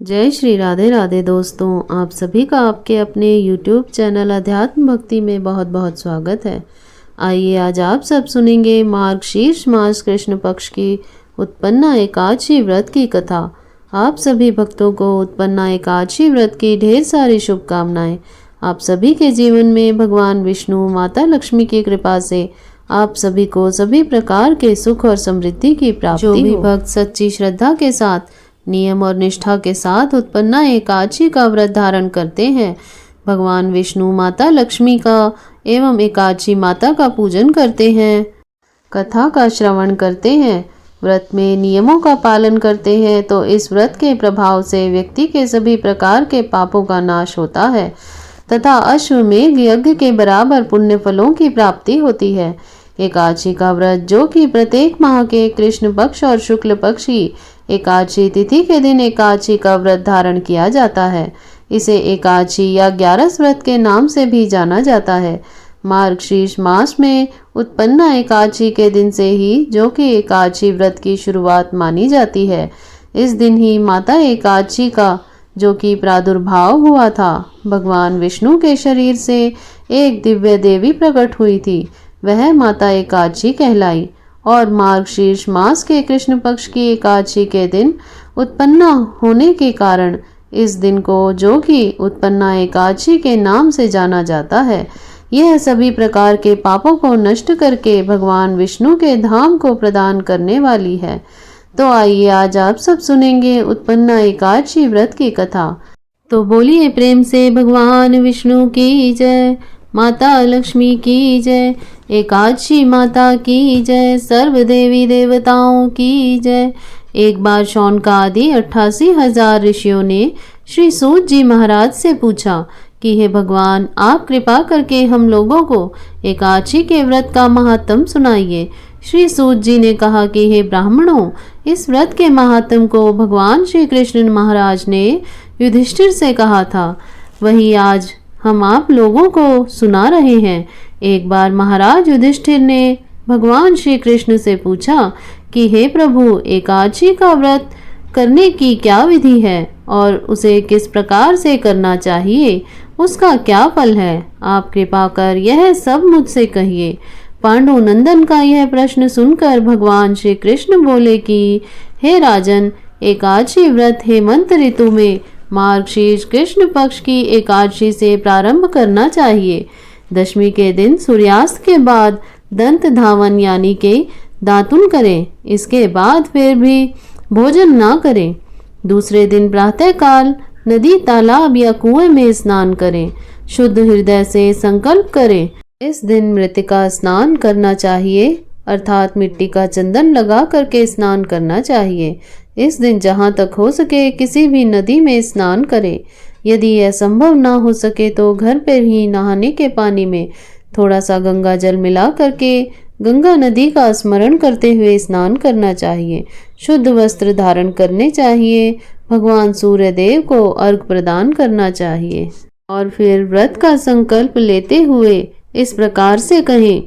जय श्री राधे राधे दोस्तों, आप सभी का आपके अपने YouTube चैनल अध्यात्म भक्ति में बहुत बहुत स्वागत है। आइए आज आप सब सुनेंगे मार्गशीर्ष मास कृष्ण पक्ष की उत्पन्ना एकादशी व्रत की कथा। आप सभी भक्तों को उत्पन्ना एकादशी व्रत की ढेर सारी शुभकामनाएं। आप सभी के जीवन में भगवान विष्णु माता लक्ष्मी की कृपा से आप सभी को सभी प्रकार के सुख और समृद्धि की प्राप्ति हो। जो भी भक्त सच्ची श्रद्धा के साथ नियम और निष्ठा के साथ उत्पन्ना एकादशी का व्रत धारण करते हैं, भगवान विष्णु माता लक्ष्मी का एवं एकादशी माता का पूजन करते हैं, कथा का श्रवण करते हैं, व्रत में नियमों का पालन करते हैं, तो इस व्रत के प्रभाव से व्यक्ति के सभी प्रकार के पापों का नाश होता है तथा अश्वमेध यज्ञ के बराबर पुण्य फलों की प्राप्ति होती है। एकादशी का व्रत, जो कि प्रत्येक माह के कृष्ण पक्ष और शुक्ल पक्ष की एकादशी तिथि के दिन एकादशी का व्रत धारण किया जाता है, इसे एकादशी या 11 व्रत के नाम से भी जाना जाता है। मार्गशीर्ष मास में उत्पन्ना एकादशी के दिन से ही, जो कि एकादशी व्रत की शुरुआत मानी जाती है, इस दिन ही माता एकादशी का जो कि प्रादुर्भाव हुआ था। भगवान विष्णु के शरीर से एक दिव्य देवी प्रकट हुई थी, वह माता एकादशी कहलाई और मार्गशीर्ष मास के कृष्ण पक्ष की एकादशी के दिन उत्पन्ना होने के कारण इस दिन को, जो कि उत्पन्ना एकादशी के नाम से जाना जाता है, यह सभी प्रकार के पापों को नष्ट करके भगवान विष्णु के धाम को प्रदान करने वाली है। तो आइए आज आप सब सुनेंगे उत्पन्ना एकादशी व्रत की कथा। तो बोलिए प्रेम से भगवान विष्णु की जय, माता लक्ष्मी की जय, एकादशी माता की जय, सर्व देवी देवताओं की जय। एक बार शौनकादि 88,000 ऋषियों ने श्री सूत जी महाराज से पूछा कि हे भगवान, आप कृपा करके हम लोगों को एकादशी के व्रत का महात्म सुनाइए। श्री सूत जी ने कहा कि हे ब्राह्मणों, इस व्रत के महात्म को भगवान श्री कृष्ण महाराज ने युधिष्ठिर से कहा था, वही आज हम आप लोगों को सुना रहे हैं। एक बार महाराज युधिष्ठिर ने भगवान श्री कृष्ण से पूछा कि हे प्रभु, एकादशी का व्रत करने की क्या विधि है और उसे किस प्रकार से करना चाहिए, उसका क्या फल है? आप कृपा कर यह सब मुझसे कहिए। पांडु नंदन का यह प्रश्न सुनकर भगवान श्री कृष्ण बोले कि हे राजन, एकादशी व्रत हेमंत ऋतु में मार्गशीर्ष कृष्ण पक्ष की एकादशी से प्रारंभ करना चाहिए। दशमी के दिन सूर्यास्त के बाद दंत धावन यानी के दातुन करें, इसके बाद फिर भी भोजन ना करें। दूसरे दिन प्रातःकाल नदी, तालाब या कुएं में स्नान करें। शुद्ध हृदय से संकल्प करें। इस दिन मृतिका स्नान करना चाहिए, अर्थात मिट्टी का चंदन लगा करके स्नान करना चाहिए। इस दिन जहाँ तक हो सके किसी भी नदी में स्नान करें। यदि यह संभव ना हो सके तो घर पर ही नहाने के पानी में थोड़ा सा गंगा जल मिला करके गंगा नदी का स्मरण करते हुए स्नान करना चाहिए। शुद्ध वस्त्र धारण करने चाहिए। भगवान सूर्य देव को अर्घ्य प्रदान करना चाहिए और फिर व्रत का संकल्प लेते हुए इस प्रकार से कहें,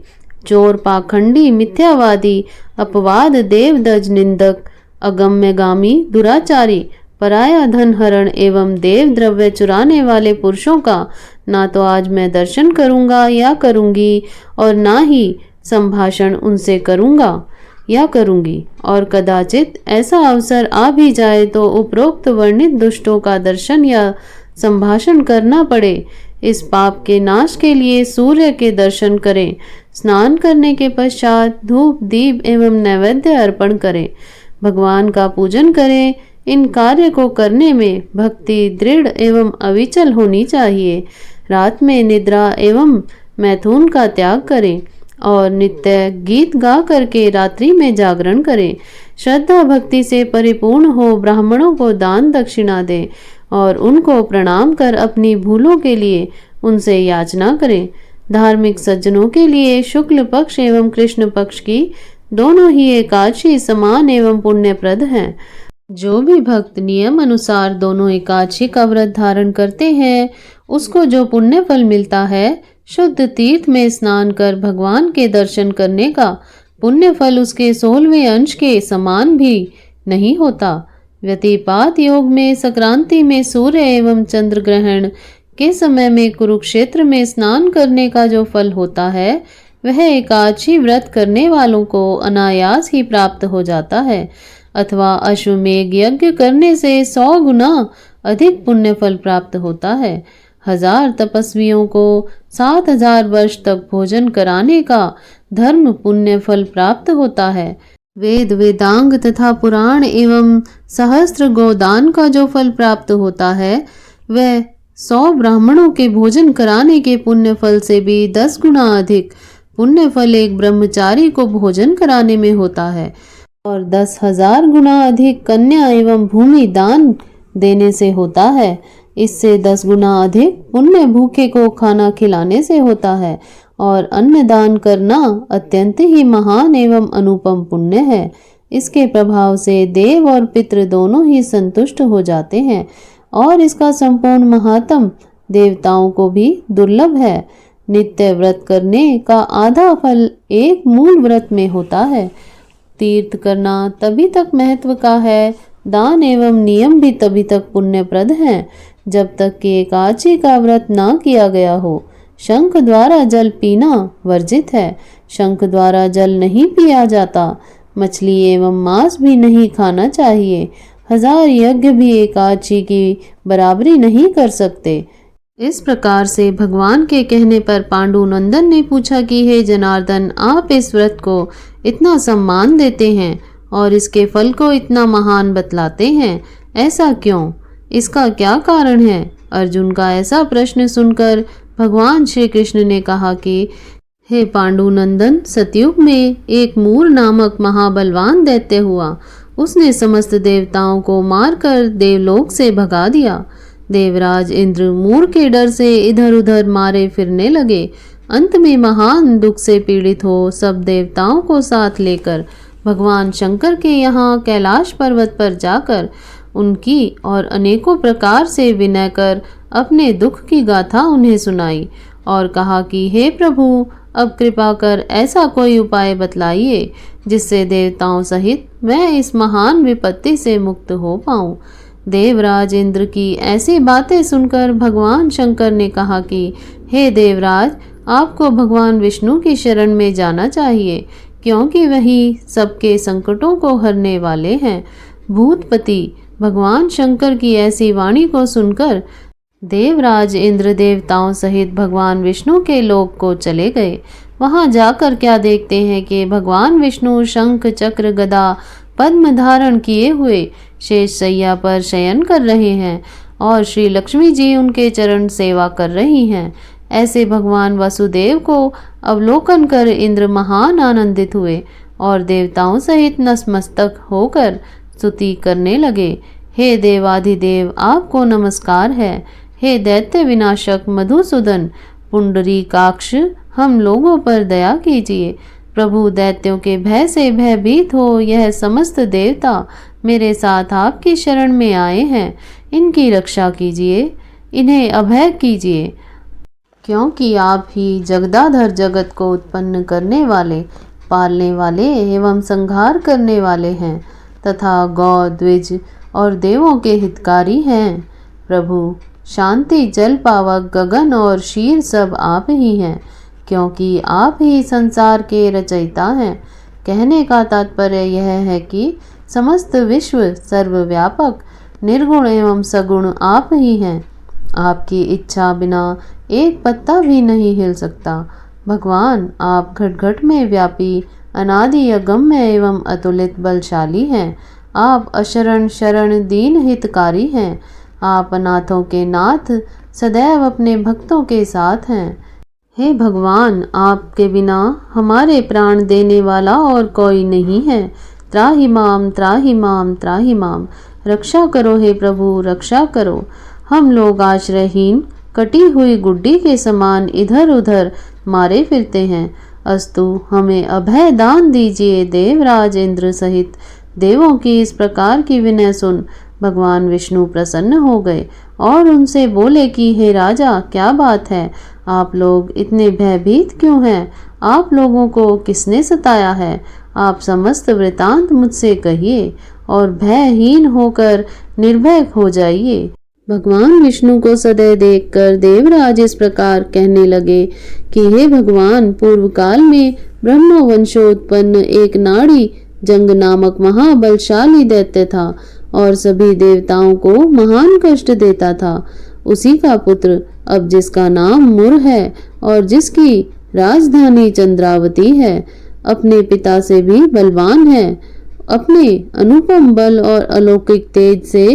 चोर, पाखंडी, मिथ्यावादी, अपवाद, देवदज, निंदक, अगम्यगामी, दुराचारी, पराया धन हरण एवं देव द्रव्य चुराने वाले पुरुषों का ना तो आज मैं दर्शन करूंगा या करूंगी और ना ही संभाषण उनसे करूंगा या करूंगी, और कदाचित ऐसा अवसर आ भी जाए तो उपरोक्त वर्णित दुष्टों का दर्शन या संभाषण करना पड़े। इस पाप के नाश के लिए सूर्य के दर्शन करें। स्नान करने के पश्चात धूप, दीप एवं नैवेद्य अर्पण करें। भगवान का पूजन करें। इन कार्य को करने में भक्ति दृढ़ एवं अविचल होनी चाहिए। रात में निद्रा एवं मैथुन का त्याग करें और नित्य गीत गा करके रात्रि में जागरण करें। श्रद्धा भक्ति से परिपूर्ण हो ब्राह्मणों को दान दक्षिणा दें और उनको प्रणाम कर अपनी भूलों के लिए उनसे याचना करें। धार्मिक सज्जनों के लिए शुक्ल पक्ष एवं कृष्ण पक्ष की दोनों ही एकादशी समान एवं पुण्यप्रद हैं। जो भी भक्त नियम अनुसार दोनों एकादशी का व्रत धारण करते हैं, उसको जो पुण्य फल मिलता है, शुद्ध तीर्थ में स्नान कर भगवान के दर्शन करने का पुण्य फल उसके 16वें अंश के समान भी नहीं होता। व्यतिपात योग में संक्रांति में सूर्य एवं चंद्र ग्रहण के समय में कुरुक्षेत्र में स्नान करने का जो फल होता है वह एकादशी व्रत करने वालों को अनायास ही प्राप्त हो जाता है, अथवा अश्वमेघ यज्ञ करने से 100 गुना अधिक पुण्य फल प्राप्त होता है। 1000 तपस्वियों को 7000 वर्ष तक भोजन कराने का धर्म पुण्य फल प्राप्त होता है। वेद वेदांग तथा पुराण एवं सहस्त्र गोदान का जो फल प्राप्त होता है वह 100 ब्राह्मणों के भोजन कराने के पुण्य फल से भी 10 गुना अधिक पुण्य फल एक ब्रह्मचारी को भोजन कराने में होता है, और 10,000 गुना अधिक कन्या एवं भूमि दान देने से होता है। इससे 10 गुना अधिक पुण्य भूखे को खाना खिलाने से होता है, और अन्न दान करना अत्यंत ही महान एवं अनुपम पुण्य है। इसके प्रभाव से देव और पितृ दोनों ही संतुष्ट हो जाते हैं, और इसका संपूर्ण महात्म देवताओं को भी दुर्लभ है। नित्य व्रत करने का आधा फल एक मूल व्रत में होता है। तीर्थ करना तभी तक महत्व का है, दान एवं नियम भी तभी तक पुण्यप्रद हैं जब तक कि एकादशी का व्रत ना किया गया हो। शंख द्वारा जल पीना वर्जित है। शंख द्वारा जल नहीं पिया जाता। मछली एवं मांस भी नहीं खाना चाहिए। 1000 यज्ञ भी एकादशी की बराबरी नहीं कर सकते। इस प्रकार से भगवान के कहने पर पांडु नंदन ने पूछा कि हे जनार्दन, आप इस व्रत को इतना सम्मान देते हैं और इसके फल को इतना महान बतलाते हैं, ऐसा क्यों? इसका क्या कारण है? अर्जुन का ऐसा प्रश्न सुनकर भगवान श्री कृष्ण ने कहा कि हे पांडुनंदन, सतयुग में एक मूर नामक महाबलवान दैत्य हुआ। उसने समस्त देवताओं को मारकर देवलोक से भगा दिया। देवराज इंद्र मूर के डर से इधर उधर मारे फिरने लगे। अंत में महान दुख से पीड़ित हो सब देवताओं को साथ लेकर भगवान शंकर के यहाँ कैलाश पर्वत पर जाकर उनकी और अनेकों प्रकार से विनय कर अपने दुख की गाथा उन्हें सुनाई और कहा कि हे प्रभु, अब कृपा कर ऐसा कोई उपाय बतलाइए जिससे देवताओं सहित मैं इस महान विपत्ति से मुक्त हो पाऊं। देवराज इंद्र की ऐसी बातें सुनकर भगवान शंकर ने कहा कि हे देवराज, आपको भगवान विष्णु की शरण में जाना चाहिए, क्योंकि वही सबके संकटों को हरने वाले हैं। भूतपति भगवान शंकर की ऐसी वाणी को सुनकर देवराज इंद्र देवताओं सहित भगवान विष्णु के लोक को चले गए। वहां जाकर क्या देखते हैं कि भगवान विष्णु शंख चक्र गदा पद्म धारण किए हुए शेष शैया पर शयन कर रहे हैं और श्री लक्ष्मी जी उनके चरण सेवा कर रही हैं। ऐसे भगवान वासुदेव को अवलोकन कर इंद्र महान आनंदित हुए और देवताओं सहित नतमस्तक होकर स्तुति करने लगे। हे देवाधिदेव, आपको नमस्कार है। हे दैत्य विनाशक मधुसूदन पुंडरीकाक्ष, हम लोगों पर दया कीजिए। प्रभु, दैत्यों के भय से भयभीत हो यह समस्त देवता मेरे साथ आपकी शरण में आए हैं। इनकी रक्षा कीजिए, इन्हें अभय कीजिए, क्योंकि आप ही जगदाधर जगत को उत्पन्न करने वाले, पालने वाले एवं संहार करने वाले हैं तथा गौ द्विज और देवों के हितकारी हैं। प्रभु, शांति, जल पावक, गगन और शीर सब आप ही हैं, क्योंकि आप ही संसार के रचयिता हैं। कहने का तात्पर्य यह है कि समस्त विश्व सर्वव्यापक निर्गुण एवं सगुण आप ही हैं। आपकी इच्छा बिना एक पत्ता भी नहीं हिल सकता। भगवान, आप घट घट में व्यापी, अनादि अगम्य एवं अतुलित बलशाली हैं। आप अशरण शरण दीन हितकारी हैं। आप अनाथों के नाथ, सदैव अपने भक्तों के साथ हैं। हे भगवान, आपके बिना हमारे प्राण देने वाला और कोई नहीं है। त्राहि माम, त्राहि माम, त्राहि माम। रक्षा करो हे प्रभु, रक्षा करो। हम लोग आश्रयहीन कटी हुई गुड्डी के समान इधर उधर मारे फिरते हैं। अस्तु, हमें अभय दान दीजिए। देवराज इंद्र सहित देवों की इस प्रकार की विनय सुन भगवान विष्णु प्रसन्न हो गए और उनसे बोले कि हे राजा, क्या बात है? आप लोग इतने भयभीत क्यों हैं? आप लोगों को किसने सताया है? आप समस्त वृतांत मुझसे कहिए और भयहीन होकर निर्भय हो जाइए। भगवान विष्णु को सदैव देखकर देवराज इस प्रकार कहने लगे कि हे भगवान, पूर्व काल में ब्रह्मवंशोत्पन्न एक नाड़ी जंग नामक महाबलशाली दैत्य था और सभी देवताओं को महान कष्ट देता था। उसी का पुत्र अब जिसका नाम मुर है और जिसकी राजधानी चंद्रावती है, अपने पिता से भी बलवान है। अपने अनुपम बल और अलौकिक तेज से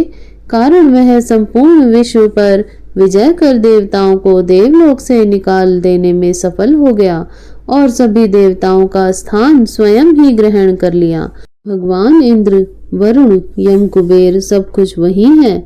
कारण वह संपूर्ण विश्व पर विजय कर देवताओं को देवलोक से निकाल देने में सफल हो गया और सभी देवताओं का स्थान स्वयं ही ग्रहण कर लिया। भगवान इंद्र, वरुण, यम, कुबेर सब कुछ वही है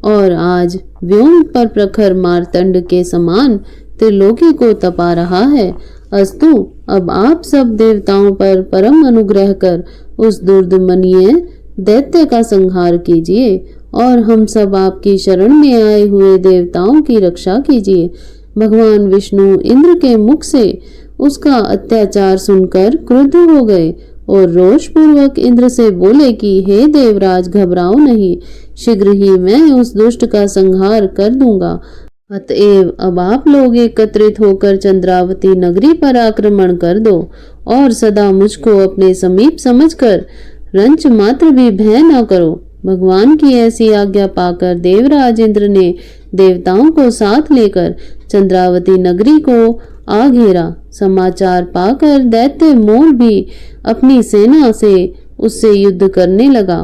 और आज व्योम पर प्रखर मार्तंड के समान त्रिलोकी को तपा रहा है। अस्तु, अब आप सब देवताओं पर परम अनुग्रह कर उस दुर्दमनीय दैत्य का संहार कीजिए और हम सब आपकी शरण में आए हुए देवताओं की रक्षा कीजिए। भगवान विष्णु इंद्र के मुख से उसका अत्याचार सुनकर क्रुद्ध हो गए और रोष पूर्वक इंद्र से बोले कि हे देवराज, घबराओ नहीं, शीघ्र ही मैं उस दुष्ट का संहार कर दूंगा। अतएव अब आप लोग एकत्रित होकर चंद्रावती नगरी पर आक्रमण कर दो और सदा मुझको अपने समीप समझकर रंच मात्र भी भय न करो। भगवान की ऐसी आज्ञा पाकर देवराज इंद्र ने देवताओं को साथ लेकर चंद्रावती नगरी को आ घेरा। समाचार पाकर दैत्य मोर भी अपनी सेना से उससे युद्ध करने लगा।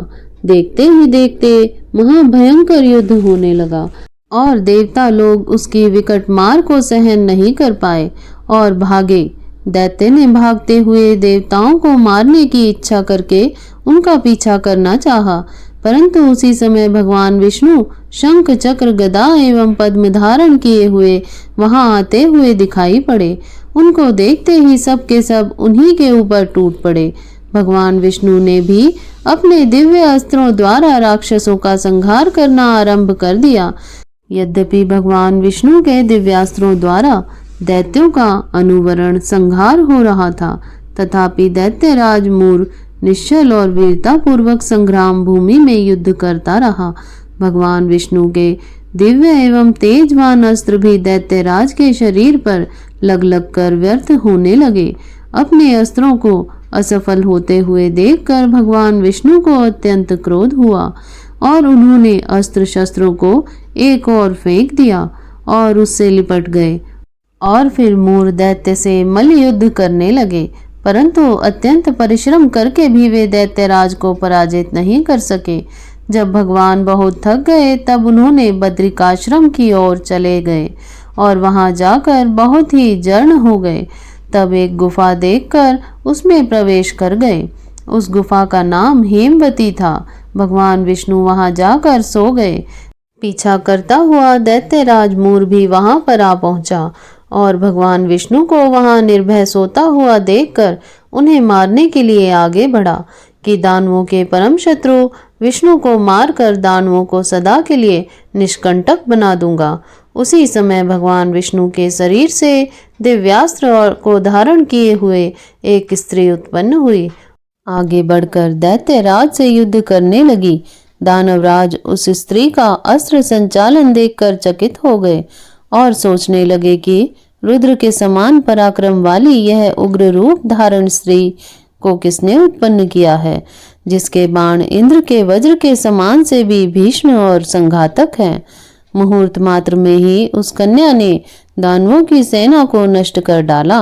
देखते ही देखते महाभयंकर युद्ध होने लगा और देवता लोग उसकी विकट मार को सहन नहीं कर पाए और भागे। दैत्य ने भागते हुए देवताओं को मारने की इच्छा करके उनका पीछा करना चाहा, परंतु उसी समय भगवान विष्णु शंख, चक्र, गदा एवं पद्म धारण किए हुए वहां आते हुए दिखाई पड़े। उनको देखते ही सब के सब उन्हीं के ऊपर टूट पड़े। भगवान विष्णु ने भी अपने दिव्य अस्त्रों द्वारा राक्षसों का संहार करना आरंभ कर दिया। यद्यपि भगवान विष्णु के दिव्यास्त्रों द्वारा दैत्यों का अनुवरण संहार हो रहा था, तथापि दैत्यराज मूर निश्चल और वीरता पूर्वक संग्राम भूमि में युद्ध करता रहा। भगवान विष्णु के दिव्य एवं तेजवान अस्त्र भी दैत्यराज के शरीर पर लग लग कर व्यर्थ होने लगे। अपने अस्त्रों को असफल होते हुए देखकर भगवान विष्णु को अत्यंत क्रोध हुआ और उन्होंने अस्त्र शस्त्रों को एक और फेंक दिया और उससे लिपट गए और फिर मूर दैत्य से मल्ल युद्ध करने लगे, परंतु अत्यंत परिश्रम करके भी वे दैत्यराज को पराजित नहीं कर सके। जब भगवान बहुत थक गए तब उन्होंने बद्रिकाश्रम की ओर चले गए और वहां जाकर बहुत ही जीर्ण हो गए। तब एक गुफा देखकर उसमें प्रवेश कर गए। उस गुफा का नाम हेमवती था। भगवान विष्णु वहां जाकर सो गए। पीछा करता हुआ दैत्यराज मूर भी वहां पर आ पहुंचा और भगवान विष्णु को वहां निर्भय सोता हुआ देखकर उन्हें मारने के लिए आगे बढ़ा कि दानवों के परम शत्रु विष्णु को मारकर दानवों को सदा के लिए निष्कंटक बना दूंगा। उसी समय भगवान विष्णु के शरीर से दिव्यास्त्र को धारण किए हुए एक स्त्री उत्पन्न हुई। आगे बढ़कर दैत्यराज से युद्ध करने लगी। दानवराज उस स्त्री का अस्त्र संचालन देखकर चकित हो गए और सोचने लगे कि रुद्र के समान पराक्रम वाली यह उग्र रूप धारण स्त्री को किसने उत्पन्न किया है, जिसके बाण इंद्र के वज्र के समान से भी भीषण और संघातक है। मुहूर्त मात्र में ही उस कन्या ने दानवों की सेना को नष्ट कर डाला।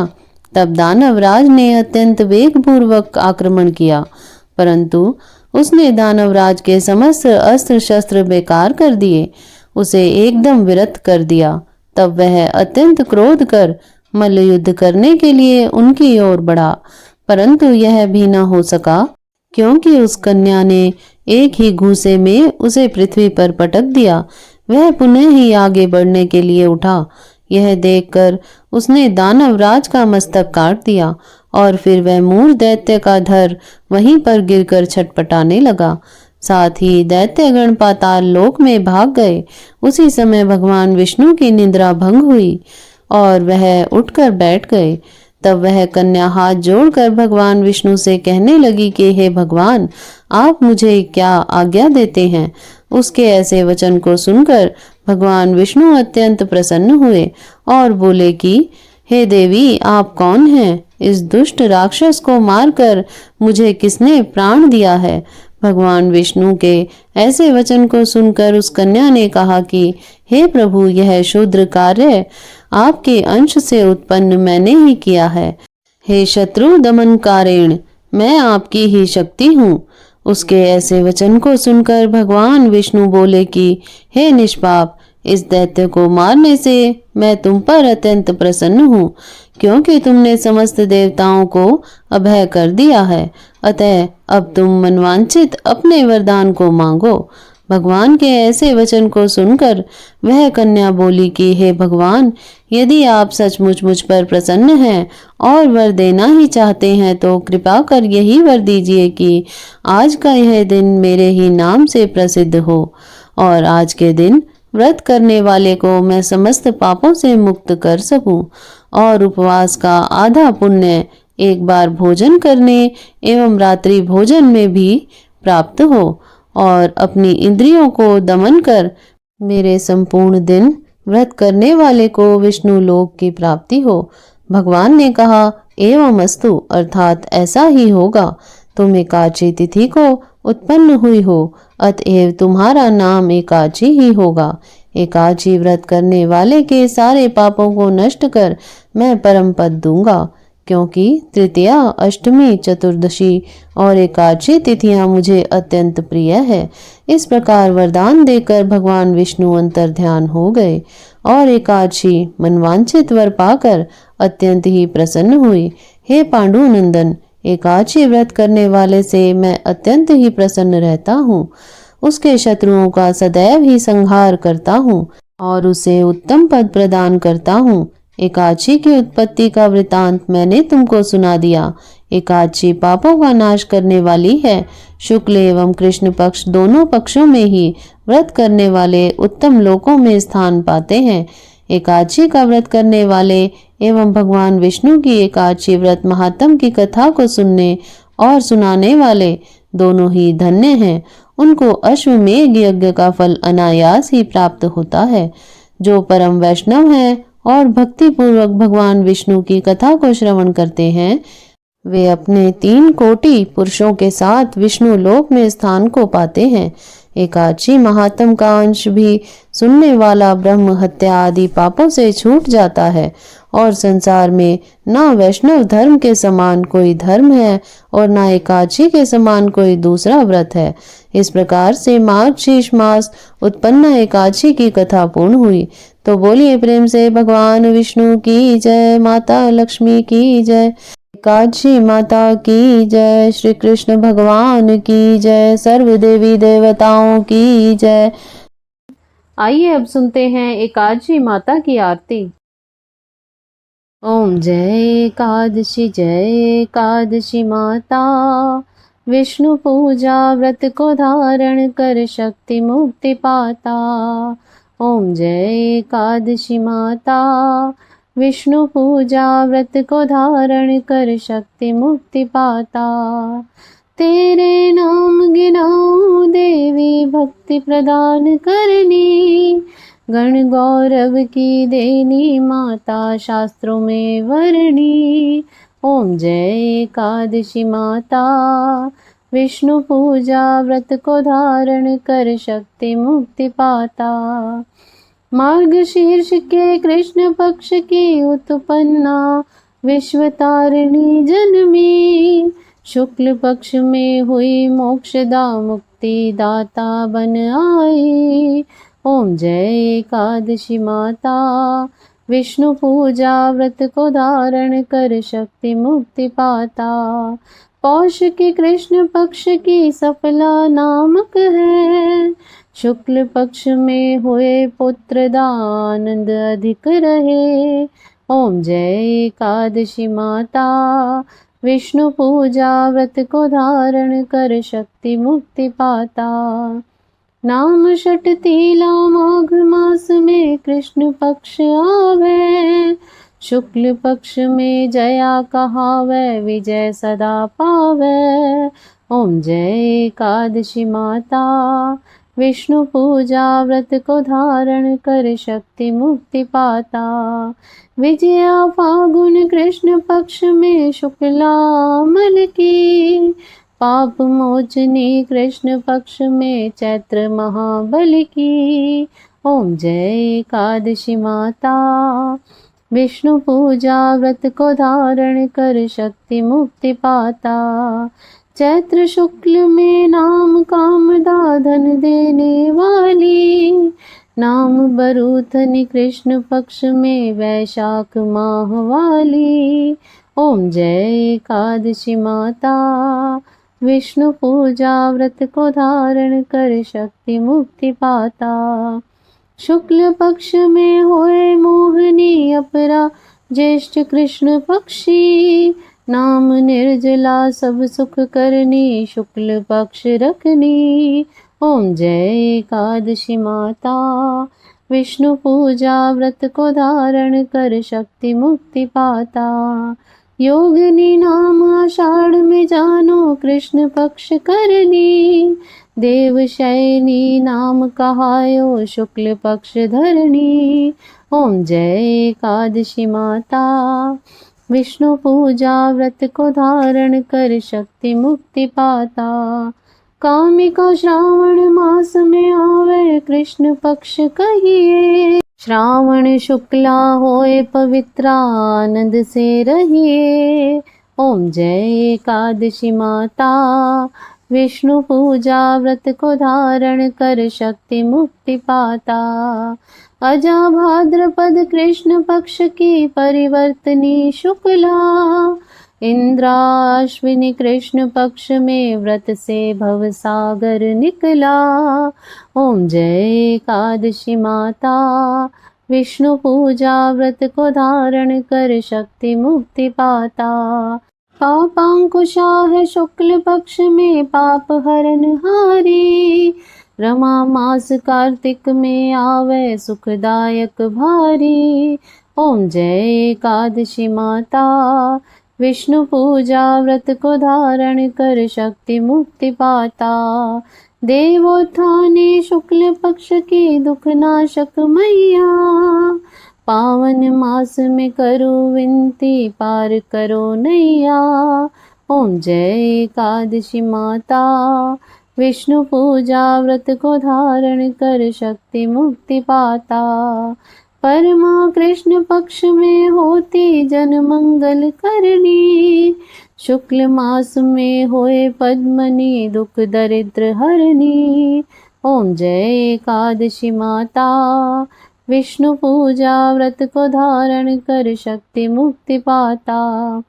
तब दानवराज ने अत्यंत वेगपूर्वक आक्रमण किया, परंतु उसने दानवराज के समस्त अस्त्र शस्त्र बेकार कर दिए, उसे एकदम विरत कर दिया। तब वह अत्यंत क्रोध कर मल्ल युद्ध करने के लिए उनकी ओर बढ़ा, परंतु यह भी न हो सका क्योंकि उस कन्या ने एक ही घूंसे में उसे पृथ्वी पर पटक दिया। वह पुनः ही आगे बढ़ने के लिए उठा। यह देखकर उसने दानवराज का मस्तक काट दिया और फिर वह मूर दैत्य का धर वहीं पर गिरकर छटपटाने लगा। साथ ही दैत्यगण पाताल लोक में भाग गए। उसी समय भगवान विष्णु की निद्रा भंग हुई और वह उठकर बैठ गए। तब वह कन्या हाथ जोड़कर भगवान विष्णु से कहने लगी कि हे भगवान, आप मुझे क्या आज्ञा देते हैं। उसके ऐसे वचन को सुनकर भगवान विष्णु अत्यंत प्रसन्न हुए और बोले कि हे देवी, आप कौन हैं? इस दुष्ट राक्षस को मारकर मुझे किसने प्राण दिया है? भगवान विष्णु के ऐसे वचन को सुनकर उस कन्या ने कहा कि हे प्रभु, यह शूद्र कार्य आपके अंश से उत्पन्न मैंने ही किया है। हे शत्रु दमनकारेण, मैं आपकी ही शक्ति हूँ। उसके ऐसे वचन को सुनकर भगवान विष्णु बोले कि हे निष्पाप, इस दैत्य को मारने से मैं तुम पर अत्यंत प्रसन्न हूँ, क्योंकि तुमने समस्त देवताओं को अभय कर दिया है। अतः अब तुम मनवांछित अपने वरदान को मांगो। भगवान के ऐसे वचन को सुनकर वह कन्या बोली कि हे भगवान, यदि आप सचमुच मुझ पर प्रसन्न हैं और वर देना ही चाहते हैं तो कृपा कर यही वर दीजिए कि आज का यह दिन मेरे ही नाम से प्रसिद्ध हो और आज के दिन व्रत करने वाले को मैं समस्त पापों से मुक्त कर सकूं और उपवास का आधा पुण्य एक बार भोजन करने एवं रात्रि भोजन में भी प्राप्त हो और अपनी इंद्रियों को दमन कर मेरे संपूर्ण दिन व्रत करने वाले को विष्णु लोक की प्राप्ति हो। भगवान ने कहा, एवं अस्तु, अर्थात ऐसा ही होगा। तुम एकादशी तिथि को उत्पन्न हुई हो, अतएव तुम्हारा नाम एकादशी ही होगा। एकादशी व्रत करने वाले के सारे पापों को नष्ट कर मैं परम पद दूंगा, क्योंकि तृतीया, अष्टमी, चतुर्दशी और एकादशी तिथियां मुझे अत्यंत प्रिय है। इस प्रकार वरदान देकर भगवान विष्णु अंतर ध्यान हो गए और एकादशी मनवांछित वर पाकर अत्यंत ही प्रसन्न हुई। हे पांडुनंदन, एकादशी व्रत करने वाले से मैं अत्यंत ही प्रसन्न रहता हूँ। उसके शत्रुओं का सदैव ही संहार करता हूँ और उसे उत्तम पद प्रदान करता हूँ। एकादशी की उत्पत्ति का वृतांत मैंने तुमको सुना दिया। एकादशी पापों का नाश करने वाली है। शुक्ल एवं कृष्ण पक्ष दोनों पक्षों में ही व्रत करने वाले उत्तम लोकों में स्थान पाते हैं। एकादशी का व्रत करने वाले एवं भगवान विष्णु की एकादशी व्रत महात्म की कथा को सुनने और सुनाने वाले दोनों ही धन्य हैं। उनको अश्वमेध यज्ञ का फल अनायास ही प्राप्त होता है। जो परम वैष्णव हैं और भक्ति पूर्वक भगवान विष्णु की कथा को श्रवण करते हैं, वे अपने 3 कोटि पुरुषों के साथ विष्णु लोक में स्थान को पाते हैं। एकादशी महात्म का अंश भी सुनने वाला ब्रह्म हत्या आदि पापों से छूट जाता है और संसार में ना वैष्णव धर्म के समान कोई धर्म है और ना एकादशी के समान कोई दूसरा व्रत है। इस प्रकार से मार्गशीर्ष मास उत्पन्न एकादशी की कथा पूर्ण हुई। तो बोलिए प्रेम से भगवान विष्णु की जय, माता लक्ष्मी की जय, एकादशी माता की जय, श्री कृष्ण भगवान की जय, सर्व देवी देवताओं की जय। आइए अब सुनते हैं एकादशी माता की आरती। ओम जय एकादशी माता, विष्णु पूजा व्रत को धारण कर शक्ति मुक्ति पाता। ओम जय एकादशी माता, विष्णु पूजा व्रत को धारण कर शक्ति मुक्ति पाता। तेरे नाम गिनाऊं देवी भक्ति प्रदान करनी, गण गौरव की देनी माता शास्त्रों में वर्णी। ओम जय एकादशी माता, विष्णु पूजा व्रत को धारण कर शक्ति मुक्ति पाता। मार्गशीर्ष के कृष्ण पक्ष की उत्पन्ना, विश्व तारिणी जन्मी, शुक्ल पक्ष में हुई मोक्षदा मुक्ति दाता बन आई। ओम जय एकादशी माता, विष्णु पूजा व्रत को धारण कर शक्ति मुक्ति पाता। पौष के कृष्ण पक्ष की सफला नामक है, शुक्ल पक्ष में हुए पुत्र दानंद अधिक रहे। ओम जय एकादशी माता, विष्णु पूजा व्रत को धारण कर शक्ति मुक्ति पाता। नाम षट तीला माघ मास में कृष्ण पक्ष आवे, शुक्ल पक्ष में जया कहावै, विजय सदा पावै। ओम जय एकादशी माता, विष्णु पूजा व्रत को धारण कर शक्ति मुक्ति पाता। विजया फागुन कृष्ण पक्ष में शुक्लामल की, पाप मोचनी कृष्ण पक्ष में चैत्र महाबल की। ओम जय एकादशी माता, विष्णु पूजा व्रत को धारण कर शक्ति मुक्ति पाता। चैत्र शुक्ल में नाम कामदा धन देने वाली, नाम बरूथनी कृष्ण पक्ष में वैशाख माह वाली। ओम जय एकादशी माता, विष्णु पूजा व्रत को धारण कर शक्ति मुक्ति पाता। शुक्ल पक्ष में होए मोहनी अपरा, ज्येष्ठ कृष्ण पक्षी, नाम निर्जला सब सुख करनी, शुक्ल पक्ष रखनी। ओम जय एकादशी माता, विष्णु पूजा व्रत को धारण कर शक्ति मुक्ति पाता। योगिनी नाम आषाढ़ में जानो, कृष्ण पक्ष करनी, देवशयनी नाम कहायो, शुक्ल पक्ष धरनी। ओम जय एकादशी माता, विष्णु पूजा व्रत को धारण कर शक्ति मुक्ति पाता। कामिका श्रावण मास में आवे, कृष्ण पक्ष कहिए, श्रावण शुक्ला होए पवित्रा, आनंद से रहिए। ओम जय एकादशी माता, विष्णु पूजा व्रत को धारण कर शक्ति मुक्ति पाता। अजा भाद्रपद कृष्ण पक्ष की परिवर्तनी शुक्ला, इंद्राश्विनी कृष्ण पक्ष में व्रत से भव सागर निकला। ओम जय एकादशी माता, विष्णु पूजा व्रत को धारण कर शक्ति मुक्ति पाता। पापांकुशा है शुक्ल पक्ष में पाप हरन हारी, रमा मास कार्तिक में आवे सुखदायक भारी। ओम जय एकादशी माता, विष्णु पूजा व्रत को धारण कर शक्ति मुक्ति पाता। देवोत्थाने शुक्ल पक्ष की दुख नाशक मैया, पावन मास में करो विनती पार करो नैया। ओम जय एकादशी माता, विष्णु पूजा व्रत को धारण कर शक्ति मुक्ति पाता। परमा कृष्ण पक्ष में होती जन मंगल करनी, शुक्ल मास में होए पद्मनी दुख दरिद्र हरनी। ओम जय एकादशी माता, विष्णु पूजा व्रत को धारण कर शक्ति मुक्ति पाता।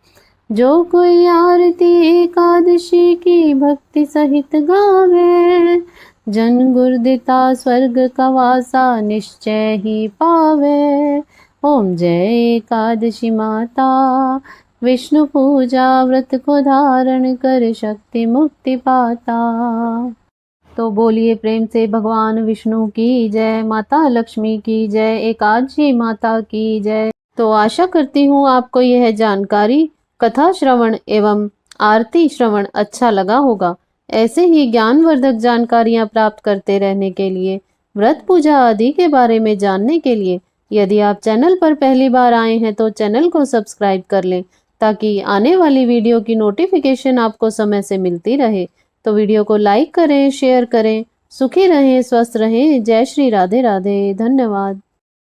जो कोई आरती एकादशी की भक्ति सहित गावे, जन गुरदिता स्वर्ग का वासा निश्चय ही पावे। ओम जय एकादशी माता, विष्णु पूजा व्रत को धारण कर शक्ति मुक्ति पाता। तो बोलिए प्रेम से भगवान विष्णु की जय, माता लक्ष्मी की जय, एकादशी माता की जय। तो आशा करती हूँ आपको यह जानकारी, कथा श्रवण एवं आरती श्रवण अच्छा लगा होगा। ऐसे ही ज्ञानवर्धक जानकारियाँ प्राप्त करते रहने के लिए, व्रत पूजा आदि के बारे में जानने के लिए यदि आप चैनल पर पहली बार आए हैं तो चैनल को सब्सक्राइब कर लें, ताकि आने वाली वीडियो की नोटिफिकेशन आपको समय से मिलती रहे। तो वीडियो को लाइक करें, शेयर करें। सुखी रहें, स्वस्थ रहें। जय श्री राधे राधे। धन्यवाद।